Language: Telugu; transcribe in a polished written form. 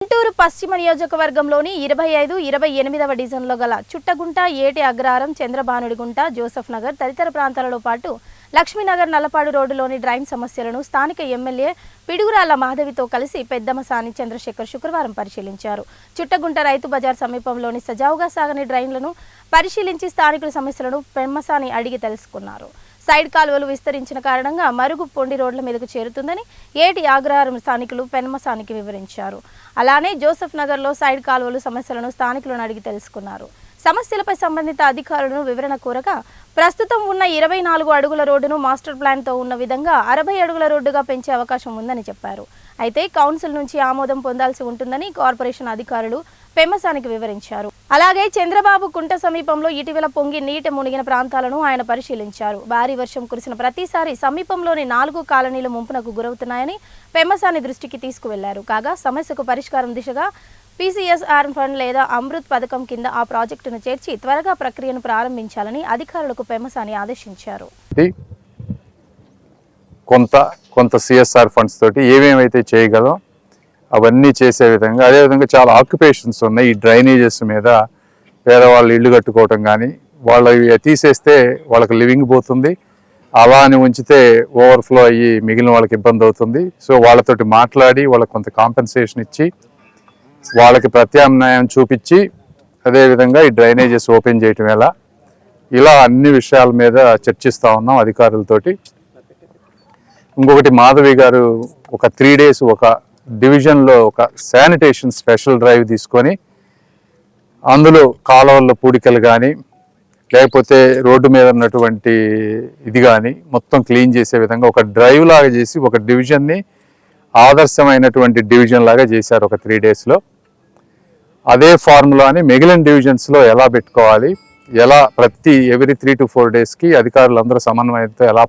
గుంటూరు పశ్చిమ నియోజకవర్గంలోని 25, 28వ డివిజన్లో గల చుట్టగుంట, ఏటి అగ్రహారం, చంద్రబానుడిగుంట, జోసెఫ్ నగర్ తదితర ప్రాంతాలలో పాటు లక్ష్మీనగర్, నల్లపాడు రోడ్డులోని డ్రైన్ సమస్యలను స్థానిక ఎమ్మెల్యే పిడుగురాళ్ల మాధవితో కలిసి పెద్దమసాని చంద్రశేఖర్ శుక్రవారం పరిశీలించారు. చుట్టగుంట రైతు బజార్ సమీపంలోని సజావుగా సాగని డ్రైన్లను పరిశీలించి స్థానికుల సమస్యలను పెమ్మసాని అడిగి తెలుసుకున్నారు. సైడ్ కాలువలు విస్తరించిన కారణంగా మరుగు పొండి రోడ్ల మీదకు చేరుతుందని ఏటి అగ్రహారం స్థానికులు పెమ్మసానికి వివరించారు. అలానే జోసెఫ్ నగర్లో సైడ్ కాలువలు సమస్యలను స్థానికులను అడిగి తెలుసుకున్నారు. సమస్యలపై సంబంధిత అధికారులను వివరణ కోరగా ప్రస్తుతం ఉన్న 24 అడుగుల రోడ్డును మాస్టర్ ప్లాన్తో ఉన్న విధంగా 60 అడుగుల రోడ్డుగా పెంచే అవకాశం ఉందని చెప్పారు. అయితే కౌన్సిల్ నుంచి ఆమోదం పొందాల్సి ఉంటుందని కార్పొరేషన్ అధికారులు పెమ్మసానికి వివరించారు. అలాగే చంద్రబాబు కుంట సమీపంలో ఇటీవల పొంగి నీట మునిగిన ప్రాంతాలను ఆయన పరిశీలించారు. భారీ వర్షం కురిసిన ప్రతిసారి సమీపంలోని 4 కాలనీలు ముంపునకు గురవుతున్నాయని పెమ్మసాని దృష్టికి తీసుకువెళ్లారు. కాగా సమస్యకు పరిష్కారం దిశగా PCSR ఫండ్ లేదా అమృత్ పథకం కింద ఆ ప్రాజెక్టును చేర్చి త్వరగా ప్రక్రియను ప్రారంభించాలని అధికారులకు పెమ్మసాని ఆదేశించారు. కొంత CSR ఫండ్స్ తోటి ఏమేమైతే చేయగలం అవన్నీ చేసే విధంగా, అదేవిధంగా చాలా ఆక్యుపేషన్స్ ఉన్నాయి ఈ డ్రైనేజెస్ మీద. పేదవాళ్ళు ఇల్లు కట్టుకోవటం కానీ, వాళ్ళు తీసేస్తే వాళ్ళకి లివింగ్ పోతుంది, అలా అని ఉంచితే ఓవర్ఫ్లో అయ్యి మిగిలిన వాళ్ళకి ఇబ్బంది అవుతుంది. సో వాళ్ళతోటి మాట్లాడి వాళ్ళకి కొంత కాంపెన్సేషన్ ఇచ్చి వాళ్ళకి ప్రత్యామ్నాయం చూపించి, అదేవిధంగా ఈ డ్రైనేజెస్ ఓపెన్ చేయటం ఎలా, ఇలా అన్ని విషయాల మీద చర్చిస్తూ ఉన్నాం అధికారులతోటి. ఇంకొకటి, మాధవి గారు ఒక 3 days ఒక డివిజన్లో ఒక శానిటేషన్ స్పెషల్ డ్రైవ్ తీసుకొని అందులో కాలువల్లో పూడికలు కానీ, లేకపోతే రోడ్డు మీద ఉన్నటువంటి ఇది కానీ మొత్తం క్లీన్ చేసే విధంగా ఒక డ్రైవ్ లాగా చేసి ఒక డివిజన్ని ఆదర్శమైనటువంటి డివిజన్ లాగా చేశారు ఒక 3 daysలో. అదే ఫార్ములాని మిగిలిన డివిజన్స్లో ఎలా పెట్టుకోవాలి, ఎలా ఎవ్రీ 3 to 4 daysకి అధికారులు అందరూ సమన్వయంతో ఎలా